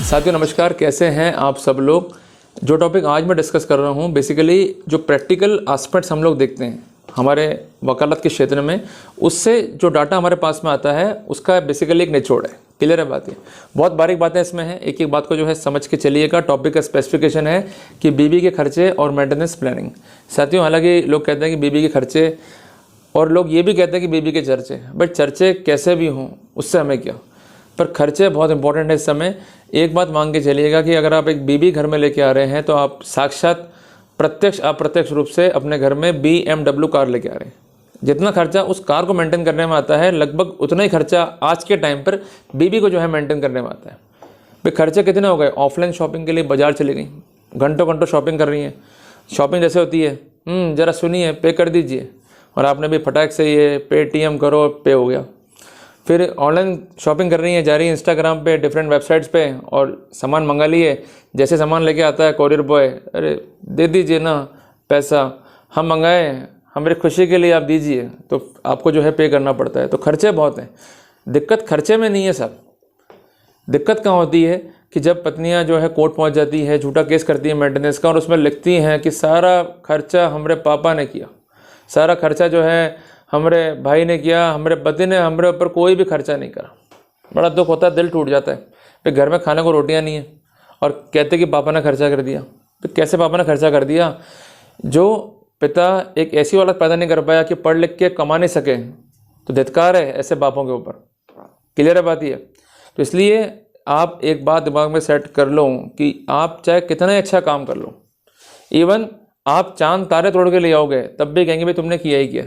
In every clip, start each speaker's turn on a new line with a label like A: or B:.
A: साथियों नमस्कार, कैसे हैं आप सब लोग। जो टॉपिक आज मैं डिस्कस कर रहा हूं, बेसिकली जो प्रैक्टिकल एस्पेक्ट्स हम लोग देखते हैं हमारे वकालत के क्षेत्र में, उससे जो डाटा हमारे पास में आता है उसका बेसिकली एक निचोड़ है। क्लियर है बात? ये बहुत बारीक बातें इसमें हैं, एक एक बात को जो है समझ के चलिएगा। टॉपिक का स्पेसिफिकेशन है कि बीबी के खर्चे और मेंटेनेंस प्लानिंग। साथियों हालांकि लोग कहते हैं कि बीबी के खर्चे, और लोग ये भी कहते हैं कि बीबी के चर्चे, बट चर्चे कैसे भी हों उससे हमें क्या, पर खर्चे बहुत इंपॉर्टेंट है इस समय। एक बात मान के चलिएगा कि अगर आप एक बीबी घर में लेके आ रहे हैं तो आप साक्षात प्रत्यक्ष अप्रत्यक्ष रूप से अपने घर में BMW कार लेके आ रहे हैं। जितना खर्चा उस कार को मेंटेन करने में आता है, लगभग उतना ही खर्चा आज के टाइम पर बीबी को जो है मेंटेन करने में आता है। भाई खर्चे कितने हो गए? ऑफलाइन शॉपिंग के लिए बाजार चली गई, घंटों घंटों शॉपिंग कर रही हैं। शॉपिंग जैसे होती है, ज़रा सुनिए, पे कर दीजिए, और आपने भी फटाक से ये पेटीएम करो, पे हो गया। फिर ऑनलाइन शॉपिंग कर रही है, जा रही है इंस्टाग्राम पे, डिफरेंट वेबसाइट्स पे, और सामान मंगा लिए। जैसे सामान लेके आता है कोरियर बॉय, अरे दे दीजिए ना पैसा, हम मंगाए, हमारी खुशी के लिए आप दीजिए, तो आपको जो है पे करना पड़ता है। तो खर्चे बहुत हैं। दिक्कत खर्चे में नहीं है साहब, दिक्कत कहाँ होती है कि जब पत्नियां जो है कोर्ट पहुंच जाती है, झूठा केस करती है मेंटेनेंस का, और उसमें लिखती हैं कि सारा खर्चा हमारे पापा ने किया, सारा खर्चा जो है हमारे भाई ने किया, हमारे पति ने हमारे ऊपर कोई भी खर्चा नहीं करा। बड़ा दुख होता है, दिल टूट जाता है। फिर घर में खाने को रोटियां नहीं है और कहते कि पापा ने खर्चा कर दिया। तो कैसे पापा ने खर्चा कर दिया? जो पिता एक ऐसी औलाद पैदा नहीं कर पाया कि पढ़ लिख के कमा नहीं सके, तो धिक्कार है ऐसे बापों के ऊपर। क्लियर है बात ये? तो इसलिए आप एक बात दिमाग में सेट कर लो कि आप चाहे कितना ही अच्छा काम कर लो, इवन आप चांद तारे तोड़ के ले आओगे तब भी कहेंगे भाई तुमने किया ही किया।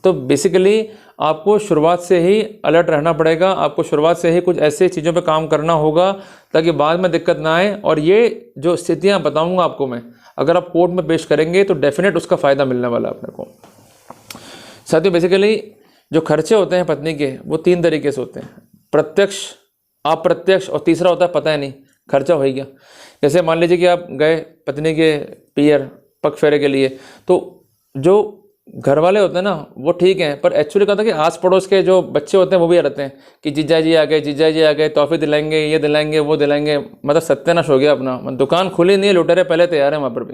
A: तो बेसिकली आपको शुरुआत से ही अलर्ट रहना पड़ेगा, आपको शुरुआत से ही कुछ ऐसे चीज़ों पे काम करना होगा ताकि बाद में दिक्कत ना आए। और ये जो स्थितियां बताऊंगा आपको मैं, अगर आप कोर्ट में पेश करेंगे तो डेफिनेट उसका फ़ायदा मिलने वाला है अपने को। साथियों बेसिकली जो खर्चे होते हैं पत्नी के, वो 3 तरीके से होते हैं, प्रत्यक्ष, अप्रत्यक्ष, और तीसरा होता है पता ही नहीं, खर्चा हो ही गया। जैसे मान लीजिए कि आप गए पत्नी के पियर पग फेरे के लिए, तो जो घर वाले होते हैं ना वो ठीक हैं, पर एक्चुअली कहता है कि आस पड़ोस के जो बच्चे होते हैं वो भी रहते हैं कि जीजा जी आ गए, जीजा जी आ गए, तोहफे दिलाएंगे, ये दिलाएंगे, वो दिलाएंगे। मतलब सत्यानाश हो गया अपना। दुकान खुली नहीं है, लुटेरे पहले तैयार हैं वहाँ पर भी।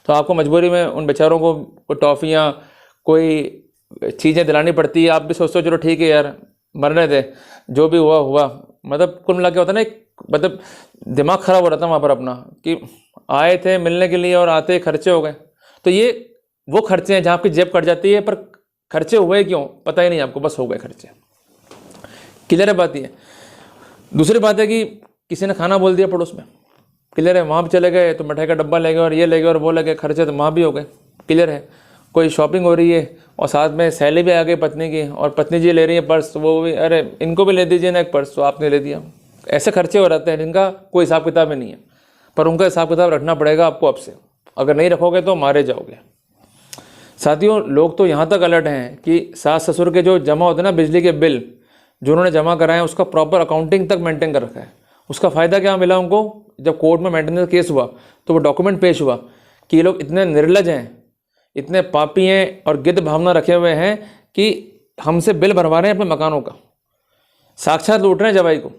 A: तो आपको मजबूरी में उन बेचारों को कोई टॉफ़ियाँ, कोई चीज़ें दिलानी पड़ती है। आप भी सोचते हो चलो ठीक है यार, मरने दे, जो भी हुआ हुआ। मतलब कुल मिला के होता है ना, मतलब दिमाग ख़राब हो रहा था वहाँ पर अपना कि आए थे मिलने के लिए और आते ही खर्चे हो गए। तो ये वो खर्चे हैं जहाँ आपकी जेब कट जाती है, पर खर्चे हुए क्यों पता ही नहीं आपको, बस हो गए खर्चे। क्लियर है बात ये? दूसरी बात है कि किसी ने खाना बोल दिया पड़ोस में, क्लियर है, वहाँ भी चले गए तो मिठाई का डब्बा ले गए और ये ले गए और वो ले गए, खर्चे तो वहाँ भी हो गए। क्लियर है? कोई शॉपिंग हो रही है और साथ में सहेली भी आ गई पत्नी की, और पत्नी जी ले रही है पर्स, वो भी, अरे इनको भी ले दीजिए ना एक पर्स, तो आपने ले दिया। ऐसे खर्चे हो जाते हैं जिनका कोई हिसाब किताब ही नहीं है, पर उनका हिसाब किताब रखना पड़ेगा आपको अब से। अगर नहीं रखोगे तो मारे जाओगे। साथियों लोग तो यहाँ तक अलर्ट हैं कि सास ससुर के जो जमा होते हैं ना बिजली के बिल, जो उन्होंने जमा कराए हैं, उसका प्रॉपर अकाउंटिंग तक मेंटेन कर रखा है। उसका फ़ायदा क्या मिला उनको? जब कोर्ट में मेंटेनेंस केस हुआ तो वो डॉक्यूमेंट पेश हुआ कि ये लोग इतने निर्लज हैं, इतने पापी हैं और गिद्ध भावना रखे हुए हैं कि हमसे बिल भरवा रहे हैं अपने मकानों का, साक्षात लूट रहे हैं जवाई को।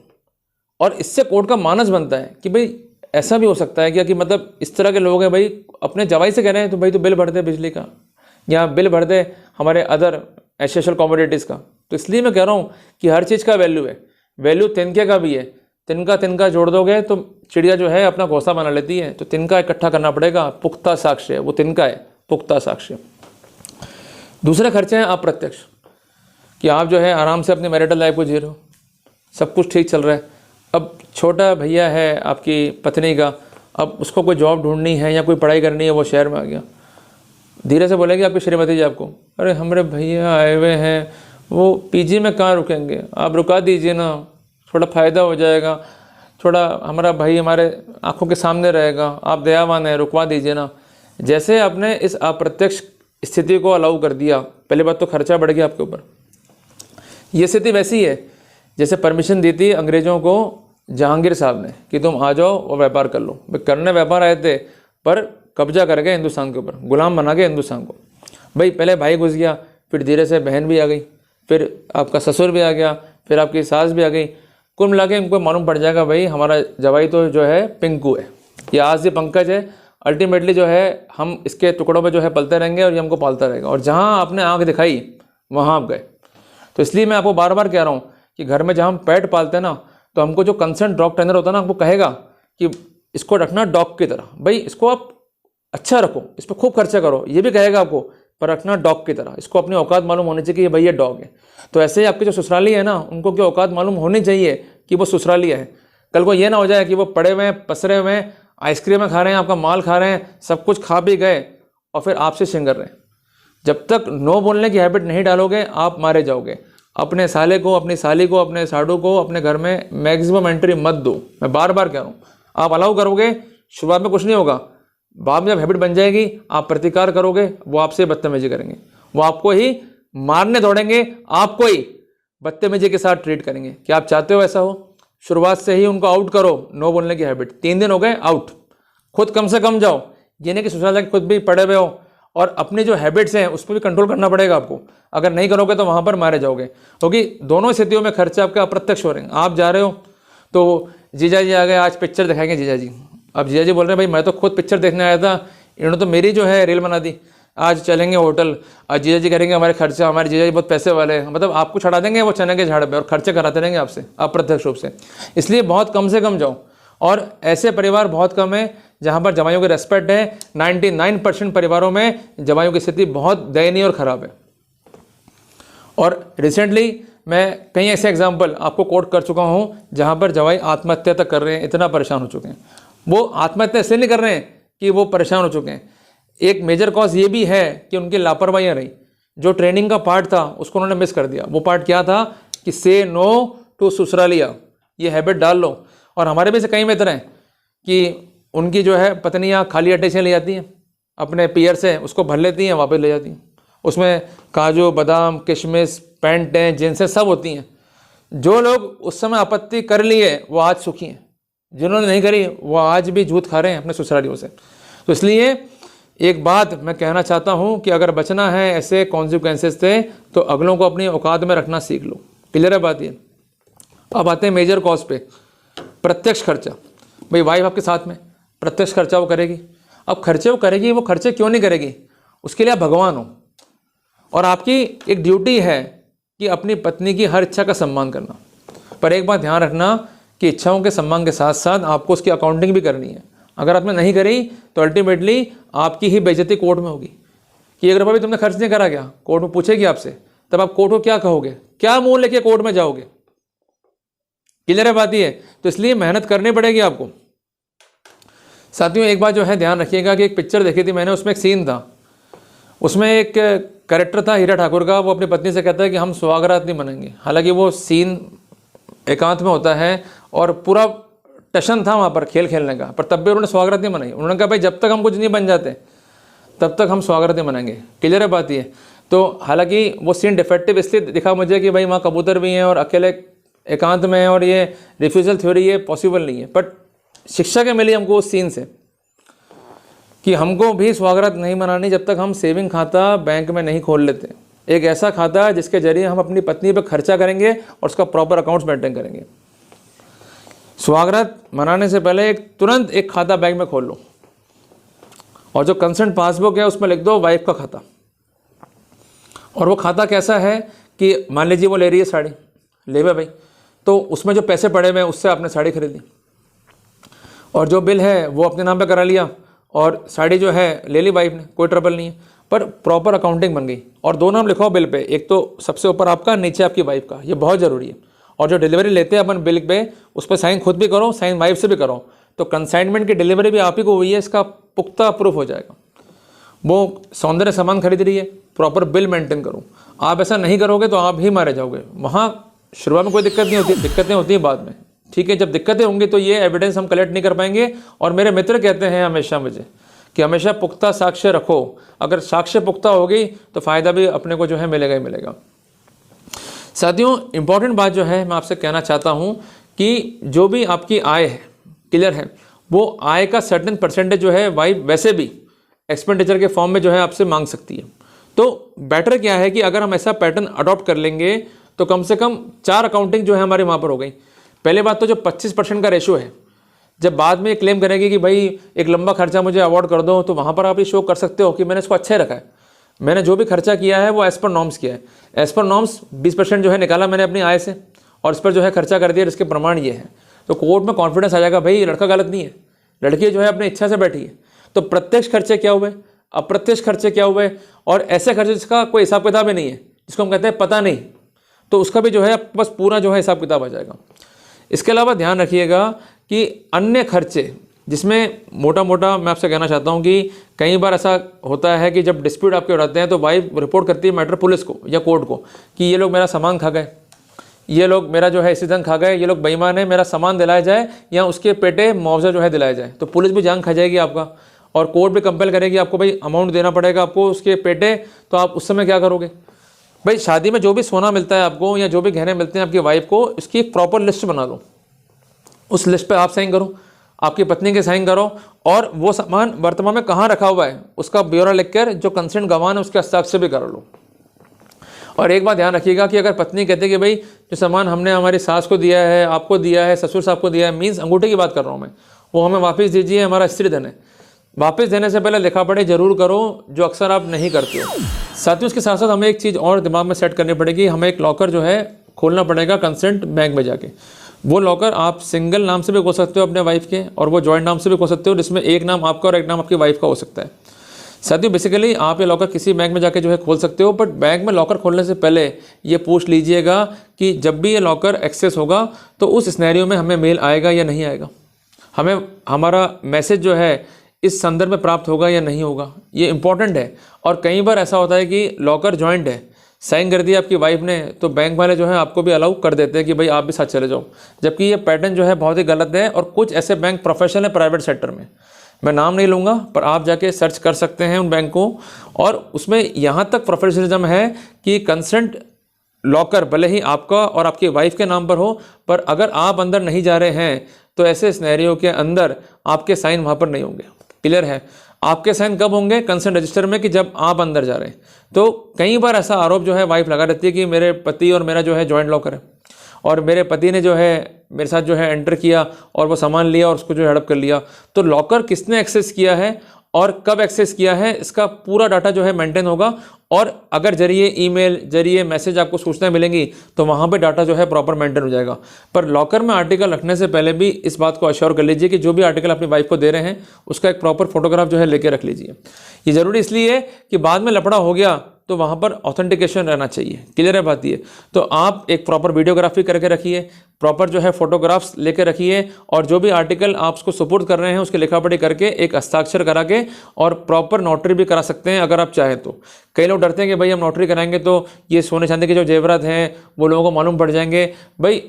A: और इससे कोर्ट का मानस बनता है कि भाई ऐसा भी हो सकता है क्या कि मतलब इस तरह के लोग हैं, भाई अपने जवाई से कह रहे हैं तो भाई तो बिल भर दे बिजली का, या बिल भर दे हमारे अदर एसेंशियल कमोडिटीज़ का। तो इसलिए मैं कह रहा हूँ कि हर चीज़ का वैल्यू है, वैल्यू तिनके का भी है। तिनका तिनका जोड़ दोगे तो चिड़िया जो है अपना घोंसला बना लेती है। तो तिनका इकट्ठा करना पड़ेगा, पुख्ता साक्ष्य, वो तिनका है, पुख्ता साक्ष्य। दूसरे खर्चे हैं अप्रत्यक्ष, कि आप जो है आराम से अपनी मैरिटल लाइफ को जी रहे हो, सब कुछ ठीक चल रहा है। अब छोटा भैया है आपकी पत्नी का, अब उसको कोई जॉब ढूंढनी है या कोई पढ़ाई करनी है, वो शहर में आ गया। धीरे से बोलेगी आपकी श्रीमती जी आपको, अरे हमारे भैया आए हुए हैं, वो पीजी में कहाँ रुकेंगे, आप रुका दीजिए ना, थोड़ा फ़ायदा हो जाएगा, थोड़ा हमारा भाई हमारे आंखों के सामने रहेगा, आप दयावान हैं, रुकवा दीजिए ना। जैसे आपने इस अप्रत्यक्ष स्थिति को अलाउ कर दिया, पहली बात तो खर्चा बढ़ गया आपके ऊपर। ये स्थिति वैसी है जैसे परमिशन दी थी अंग्रेज़ों को जहांगीर साहब ने कि तुम आ जाओ और व्यापार कर लो। भाई करने व्यापार आए थे, पर कब्जा कर गए हिंदुस्तान के ऊपर, गुलाम बना गए हिंदुस्तान को। भाई पहले भाई घुस गया, फिर धीरे से बहन भी आ गई, फिर आपका ससुर भी आ गया, फिर आपकी सास भी आ गई। कुल मिला के इनको मालूम पड़ जाएगा भाई हमारा जवाई तो जो है पिंकू है, या आज ये पंकज है, अल्टीमेटली जो है हम इसके टुकड़ों पे जो है पलते रहेंगे और ये हमको पालता रहेगा। और जहाँ आपने आँख दिखाई वहाँ आप गए। तो इसलिए मैं आपको बार बार कह रहा हूँ कि घर में जहाँ हम पेट पालते हैं ना, तो हमको जो कंसर्न डॉग ट्रेनर होता है ना, हमको कहेगा कि इसको रखना डॉग की तरह, भाई इसको आप अच्छा रखो, इस पर खूब खर्चा करो, ये भी कहेगा आपको, पर रखना डॉग की तरह। इसको अपनी औकात मालूम होनी चाहिए कि ये भाई ये डॉग है। तो ऐसे ही आपके जो ससुराली है ना, उनको क्या औकात मालूम होनी चाहिए कि वो ससुराली है। कल को ये ना हो जाए कि वो पड़े हुए हैं, पसरे हुए हैं, आइसक्रीम खा रहे हैं, आपका माल खा रहे हैं, सब कुछ खा भी गए और फिर आपसे सिंगर रहे। जब तक नो बोलने की हैबिट नहीं डालोगे आप मारे जाओगे। अपने साले को, अपनी साली को, अपने साडू को अपने घर में मैक्सिमम एंट्री मत दो। मैं बार बार कह रहा हूँ, आप अलाउ करोगे शुरुआत में कुछ नहीं होगा, बाद में जब हैबिट बन जाएगी आप प्रतिकार करोगे, वो आपसे बदतमीजी करेंगे, वो आपको ही मारने दौड़ेंगे, आपको ही बदतमीजी के साथ ट्रीट करेंगे। क्या आप चाहते हो ऐसा हो? शुरुआत से ही उनको आउट करो, नो बोलने की हैबिट। 3 दिन हो गए आउट, खुद कम से कम जाओ। ये नहीं कि ससुराल जाके खुद भी पड़े हुए हो। और अपनी जो हैबिट्स हैं उस पर भी कंट्रोल करना पड़ेगा आपको। अगर नहीं करोगे तो वहाँ पर मारे जाओगे, क्योंकि दोनों स्थितियों में खर्चे आपके अप्रत्यक्ष हो रहे हैं। आप जा रहे हो तो जीजा जी आ गए, आज पिक्चर दिखाएंगे जीजा जी। अब जीजा जी बोल रहे हैं भाई मैं तो खुद पिक्चर देखने आया था, इन्होंने तो मेरी जो है रील बना दी, आज चलेंगे होटल। आज जीजा जी करेंगे हमारे खर्चा, हमारे जीजा जी बहुत पैसे वाले हैं, मतलब आपको छड़ा देंगे वो चने के झाड़ पे और खर्चे कराते रहेंगे आपसे अप्रत्यक्ष रूप से। इसलिए बहुत कम से कम जाओ। और ऐसे परिवार बहुत कम है जहाँ पर जवाइयों की रेस्पेक्ट है। 99% परिवारों में जवाइयों की स्थिति बहुत दयनीय और ख़राब है। और रिसेंटली मैं कई ऐसे एग्जाम्पल आपको कोट कर चुका हूँ जहाँ पर जवाई आत्महत्या तक कर रहे हैं, इतना परेशान हो चुके हैं। वो आत्महत्या इसलिए नहीं कर रहे हैं कि वो परेशान हो चुके हैं, एक मेजर कॉज ये भी है कि उनकी लापरवाहियाँ रही। जो ट्रेनिंग का पार्ट था उसको उन्होंने मिस कर दिया। वो पार्ट क्या था कि से नो टू ससुरालिया, ये हैबिट डाल लो। और हमारे में से कई मित्र हैं कि उनकी जो है पत्नियाँ खाली आटे से ले जाती हैं, अपने पियर से उसको भर लेती हैं, वापस ले जाती हैं। उसमें काजू बादाम किशमिश पैंटें जिनसे सब होती हैं। जो लोग उस समय आपत्ति कर लिए वो आज सुखी हैं, जिन्होंने नहीं करी वो आज भी झूठ खा रहे हैं अपने ससुरालियों से। तो इसलिए एक बात मैं कहना चाहता हूँ कि अगर बचना है ऐसे कॉन्सिक्वेंसेस से तो अगलों को अपनी औकात में रखना सीख लो। क्लियर है बात ये। अब आते हैं मेजर कॉज पे, प्रत्यक्ष खर्चा। भाई वाइफ आपके साथ में, प्रत्यक्ष खर्चा वो करेगी। अब खर्चे वो करेगी, वो खर्चे क्यों नहीं करेगी? उसके लिए आप भगवान हो और आपकी एक ड्यूटी है कि अपनी पत्नी की हर इच्छा का सम्मान करना। पर एक बात ध्यान रखना कि इच्छाओं के सम्मान के साथ साथ आपको उसकी अकाउंटिंग भी करनी है। अगर आपने नहीं करी तो अल्टीमेटली आपकी ही बेइज्जती कोर्ट में होगी कि अगर भाई तुमने खर्च नहीं करा क्या, कोर्ट में पूछेगी आपसे, तब आप कोर्ट को क्या कहोगे, क्या मुंह लेके कोर्ट में जाओगे? क्लियर है बात ये। तो इसलिए मेहनत करनी पड़ेगी आपको। साथियों एक बात जो है ध्यान रखिएगा कि एक पिक्चर देखी थी मैंने, उसमें एक सीन था, उसमें एक कैरेक्टर था हीरा ठाकुर का। वो अपनी पत्नी से कहता है कि हम सुहागरात नहीं मनाएंगे। हालांकि वो सीन एकांत में होता है और पूरा टशन था वहाँ पर खेल खेलने का, पर तब भी उन्होंने स्वागत नहीं मनाई। उन्होंने कहा भाई जब तक हम कुछ नहीं बन जाते तब तक हम स्वागत नहीं मनाएंगे। क्लियर है बात ये। तो हालांकि वो सीन डिफेक्टिव इसलिए दिखा मुझे कि भाई वहाँ कबूतर भी हैं और अकेले एकांत में हैं और ये रिफ्यूजल थ्योरी ये पॉसिबल नहीं है। बट शिक्षा क्या मिली हमको उस सीन से कि हमको भी स्वागत नहीं मनानी जब तक हम सेविंग खाता बैंक में नहीं खोल लेते। एक ऐसा खाता जिसके जरिए हम अपनी पत्नी पर खर्चा करेंगे और उसका प्रॉपर अकाउंट्स मेंटेन करेंगे। स्वागत मनाने से पहले तुरंत एक खाता बैंक में खोल लो और जो कंसर्न पासबुक है उसमें लिख दो वाइफ का खाता। और वो खाता कैसा है कि मान लीजिए वो ले रही है साड़ी, ले भाई, तो उसमें जो पैसे पड़े हुए हैं उससे आपने साड़ी खरीदी और जो बिल है वो अपने नाम पे करा लिया और साड़ी जो है ले ली वाइफ ने, कोई ट्रबल नहीं है। पर प्रॉपर अकाउंटिंग बन गई और दो नाम लिखो बिल पे, एक तो सबसे ऊपर आपका, नीचे आपकी वाइफ का। ये बहुत ज़रूरी है। और जो डिलीवरी लेते हैं अपन बिल पे उस पर साइन खुद भी करो, साइन वाइफ से भी करो, तो कंसाइनमेंट की डिलीवरी भी आप ही को हुई है, इसका पुख्ता प्रूफ हो जाएगा। वो सौंदर्य सामान खरीद रही है, प्रॉपर बिल मेंटेन करो। आप ऐसा नहीं करोगे तो आप ही मारे जाओगे। वहाँ शुरुआत में कोई दिक्कत नहीं होती, दिक्कतें होती हैं बाद में, ठीक है। जब दिक्कतें होंगी तो ये एविडेंस हम कलेक्ट नहीं कर पाएंगे। और मेरे मित्र कहते हैं हमेशा मुझे कि हमेशा पुख्ता साक्ष्य रखो। अगर साक्ष्य पुख्ता होगी तो फ़ायदा भी अपने को जो है मिलेगा ही मिलेगा। साथियों इंपॉर्टेंट बात जो है मैं आपसे कहना चाहता हूँ कि जो भी आपकी आय है, क्लियर है, वो आय का सर्टेन परसेंटेज जो है वाइफ वैसे भी एक्सपेंडिचर के फॉर्म में जो है आपसे मांग सकती है। तो बेटर क्या है कि अगर हम ऐसा पैटर्न अडॉप्ट कर लेंगे तो कम से कम 4 अकाउंटिंग जो है हमारे वहाँ पर हो गई। पहले बात तो जो 25% का रेशो है, जब बाद में ये क्लेम करेगी कि भाई एक लंबा खर्चा मुझे अवॉर्ड कर दो, तो वहाँ पर आप ये शो कर सकते हो कि मैंने इसको अच्छा ही रखा है, मैंने जो भी खर्चा किया है वो एज़ पर नॉर्म्स किया है। एज़ पर नॉर्म्स 20% जो है निकाला मैंने अपनी आय से और इस पर जो है खर्चा कर दिया, इसके प्रमाण ये है। तो कोर्ट में कॉन्फिडेंस आ जाएगा, भाई ये लड़का गलत नहीं है, लड़की जो है अपनी इच्छा से बैठी है। तो प्रत्यक्ष खर्चे क्या हुए, अप्रत्यक्ष खर्चे क्या हुए, और ऐसे खर्चे जिसका कोई हिसाब किताब ही नहीं है, जिसको हम कहते हैं पता नहीं, तो उसका भी जो है बस पूरा जो है हिसाब किताब आ जाएगा। इसके अलावा ध्यान रखिएगा कि अन्य खर्चे जिसमें मोटा मोटा मैं आपसे कहना चाहता हूं कि कई बार ऐसा होता है कि जब डिस्प्यूट आपके उठाते हैं तो वाइफ रिपोर्ट करती है मैटर पुलिस को या कोर्ट को कि ये लोग मेरा सामान खा गए, ये लोग मेरा जो है इसी ढंग खा गए, ये लोग बेईमान है, मेरा सामान दिलाया जाए या उसके पेटे मुआवजा जो है दिलाया जाए। तो पुलिस भी जान खा जाएगी आपका और कोर्ट भी कंपेल करेगी आपको, भाई अमाउंट देना पड़ेगा आपको उसके पेटे। तो आप उस समय क्या करोगे? भाई शादी में जो भी सोना मिलता है आपको या जो भी गहने मिलते हैं आपकी वाइफ को, इसकी एक प्रॉपर लिस्ट बना लो, उस लिस्ट पे आप साइन करो, आपकी पत्नी के साइन करो, और वो सामान वर्तमान में कहाँ रखा हुआ है उसका ब्यौरा लिखकर जो कंसेंट गवाह है उसके हस्ताक्षर भी कर लो। और एक बात ध्यान रखिएगा कि अगर पत्नी कहते कि भाई जो सामान हमने हमारी सास को दिया है, आपको दिया है, ससुर साहब को दिया है, मीन्स अंगूठे की बात कर रहा हूँ मैं, वो हमें वापस दीजिए, हमारा स्त्री धन है, वापस देने से पहले लिखा पढ़ी जरूर करो, जो अक्सर आप नहीं करते हो। साथियों उसके साथ साथ हमें एक चीज़ और दिमाग में सेट करनी पड़ेगी, हमें एक लॉकर जो है खोलना पड़ेगा कंसेंट बैंक में जाके। वो लॉकर आप सिंगल नाम से भी खोल सकते हो अपने वाइफ के, और वो जॉइंट नाम से भी खोल सकते हो, जिसमें एक नाम आपका और एक नाम आपकी वाइफ का हो सकता है। साथियों बेसिकली आप ये लॉकर किसी बैंक में जाके जो है खोल सकते हो, बट बैंक में लॉकर खोलने से पहले ये पूछ लीजिएगा कि जब भी ये लॉकर एक्सेस होगा तो उस सिनेरियो में हमें मेल आएगा या नहीं आएगा, हमें हमारा मैसेज जो है इस संदर्भ में प्राप्त होगा या नहीं होगा, ये इंपॉर्टेंट है। और कई बार ऐसा होता है कि लॉकर जॉइंट है, साइन कर दिया आपकी वाइफ ने, तो बैंक वाले जो है आपको भी अलाउ कर देते हैं कि भाई आप भी साथ चले जाओ, जबकि ये पैटर्न जो है बहुत ही गलत है। और कुछ ऐसे बैंक प्रोफेशनल है प्राइवेट सेक्टर में, मैं नाम नहीं लूँगा, पर आप जाके सर्च कर सकते हैं उन बैंक को, और उसमें यहाँ तक प्रोफेशनलिज्म है कि कंसेंट लॉकर भले ही आपका और आपकी वाइफ के नाम पर हो, पर अगर आप अंदर नहीं जा रहे हैं तो ऐसे सिनेरियो के अंदर आपके साइन वहाँ पर नहीं होंगे। क्लियर है? आपके साइन कब होंगे कंसेंट रजिस्टर में? कि जब आप अंदर जा रहे हैं। तो कई बार ऐसा आरोप जो है वाइफ लगा देती है कि मेरे पति और मेरा जो है जॉइंट लॉकर है, और मेरे पति ने जो है मेरे साथ जो है एंटर किया और वो सामान लिया और उसको जो हड़प कर लिया। तो लॉकर किसने एक्सेस किया है और कब एक्सेस किया है, इसका पूरा डाटा जो है मेंटेन होगा, और अगर जरिए ईमेल जरिए मैसेज आपको सूचनाएं मिलेंगी तो वहाँ पे डाटा जो है प्रॉपर मेंटेन हो जाएगा। पर लॉकर में आर्टिकल रखने से पहले भी इस बात को अश्योर कर लीजिए कि जो भी आर्टिकल अपनी वाइफ को दे रहे हैं उसका एक प्रॉपर फोटोग्राफ जो है लेके रख लीजिए। ये ज़रूरी इसलिए है कि बाद में लफड़ा हो गया तो वहाँ पर ऑथेंटिकेशन रहना चाहिए। क्लियर है बात ये? तो आप एक प्रॉपर वीडियोग्राफी करके रखिए, प्रॉपर जो है फोटोग्राफ्स लेके रखिए, और जो भी आर्टिकल आप उसको सुपुर्द कर रहे हैं उसके लिखा पढ़ी करके एक हस्ताक्षर करा के, और प्रॉपर नोटरी भी करा सकते हैं अगर आप चाहें तो। कई लोग डरते हैं कि भाई हम नोटरी कराएंगे तो ये सोने चांदी के जो जेवरात हैं वो लोगों को मालूम पड़ जाएंगे। भाई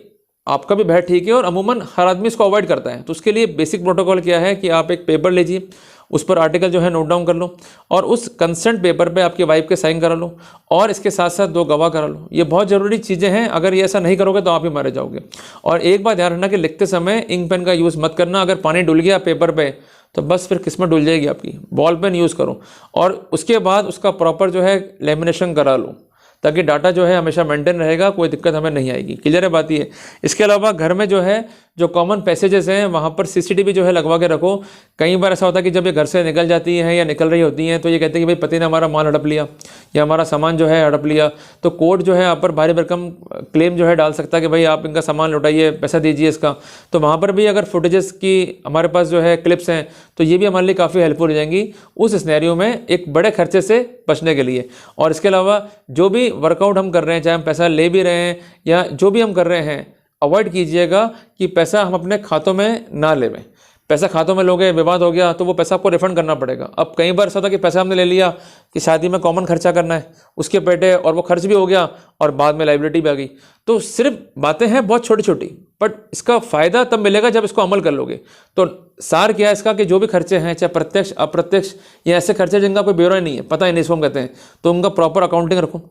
A: आपका भी भय ठीक है, और अमूमन हर आदमी इसको अवॉइड करता है। तो उसके लिए बेसिक प्रोटोकॉल क्या है कि आप एक पेपर लीजिए, उस पर आर्टिकल जो है नोट डाउन कर लो, और उस कंसेंट पेपर पे आपकी वाइफ के साइन करा लो, और इसके साथ साथ 2 गवाह करा लो। ये बहुत ज़रूरी चीज़ें हैं, अगर ये ऐसा नहीं करोगे तो आप ही मारे जाओगे। और एक बात ध्यान रखना कि लिखते समय इंक पेन का यूज़ मत करना, अगर पानी डुल गया पेपर पे तो बस फिर किस्मत डुल जाएगी आपकी। बॉल पेन यूज़ करो, और उसके बाद उसका प्रॉपर जो है लेमिनेशन करा लो, ताकि डाटा जो है हमेशा मेंटेन रहेगा, कोई दिक्कत हमें नहीं आएगी। क्लियर है बात ये? इसके अलावा घर में जो है जो कॉमन पैसेजेस हैं वहाँ पर सीसीटीवी जो है लगवा के रखो। कई बार ऐसा होता है कि जब ये घर से निकल जाती हैं या निकल रही होती हैं तो ये कहते हैं कि भाई पति ने हमारा माल हड़प लिया या हमारा सामान जो है हड़प लिया, तो कोर्ट जो है आप पर भारी भरकम क्लेम जो है डाल सकता है कि भाई आप इनका सामान लौटाइए, पैसा दीजिए इसका। तो वहाँ पर भी अगर फुटेजेस की हमारे पास जो है क्लिप्स हैं तो ये भी हमारे लिए काफ़ी हेल्पफुल हो जाएंगी उस सिनेरियो में एक बड़े खर्चे से बचने के लिए। और इसके अलावा जो भी वर्कआउट हम कर रहे हैं, चाहे हम पैसा ले भी रहे हैं या जो भी हम कर रहे हैं, अवॉइड कीजिएगा कि पैसा हम अपने खातों में ना लेवें। पैसा खातों में लोगे, विवाद हो गया तो वो पैसा आपको रिफंड करना पड़ेगा। अब कई बार ऐसा होता है कि पैसा हमने ले लिया कि शादी में कॉमन खर्चा करना है, उसके पेटे, और वो खर्च भी हो गया और बाद में लाइबिलिटी भी आ गई। तो सिर्फ बातें हैं बहुत छोटी छोटी, बट इसका फ़ायदा तब मिलेगा जब इसको अमल कर लोगे। तो सार क्या है इसका कि जो भी खर्चे हैं, चाहे प्रत्यक्ष अप्रत्यक्ष या ऐसे खर्चे जिनका कोई ब्यौरा नहीं है, पता ही नहीं इसको हम कहते हैं, तो उनका प्रॉपर अकाउंटिंग रखो।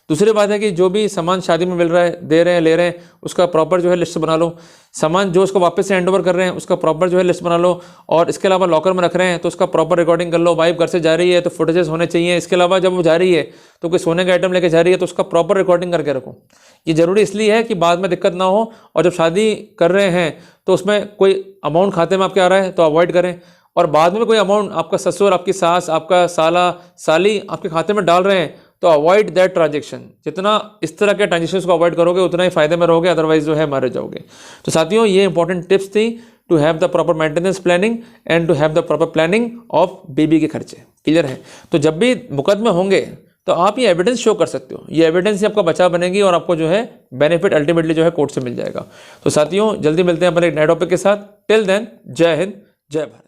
A: दूसरी बात है कि जो भी सामान शादी में मिल रहा है, दे रहे हैं, ले रहे हैं, उसका प्रॉपर जो है लिस्ट बना लो। सामान जो उसको वापस से हैंड ओवर कर रहे हैं उसका प्रॉपर जो है लिस्ट बना लो। और इसके अलावा लॉकर में रख रहे हैं तो उसका प्रॉपर रिकॉर्डिंग कर लो। वाइफ घर से जा रही है तो फुटेजेस होने चाहिए। इसके अलावा जब वो जा रही है तो कोई सोने का आइटम लेके जा रही है तो उसका प्रॉपर रिकॉर्डिंग करके रखो। ये ज़रूरी इसलिए है कि बाद में दिक्कत ना हो, और जब शादी कर रहे हैं तो उसमें कोई अमाउंट खाते में आपके आ रहा है तो अवॉइड करें, और बाद में कोई अमाउंट आपका ससुर, आपकी सास, आपका साला, साली आपके खाते में डाल रहे हैं तो अवॉइड दैट ट्रांजेक्शन। जितना इस तरह के ट्रांजेक्शन को अवॉइड करोगे उतना ही फायदे में रहोगे, अदरवाइज जो है मारे जाओगे। तो साथियों, ये इंपॉर्टेंट टिप्स थी to have the proper maintenance planning and to have the proper planning of baby के खर्चे। क्लियर है? तो जब भी मुकदमे होंगे तो आप ये एविडेंस शो कर सकते हो। ये एविडेंस ही आपका बचाव बनेगी और आपको जो है बेनिफिट अल्टीमेटली जो है कोर्ट से मिल जाएगा। तो साथियों, जल्दी मिलते हैं अपने एक नए टॉपिक के साथ। टिल देन, जय हिंद, जय भारत।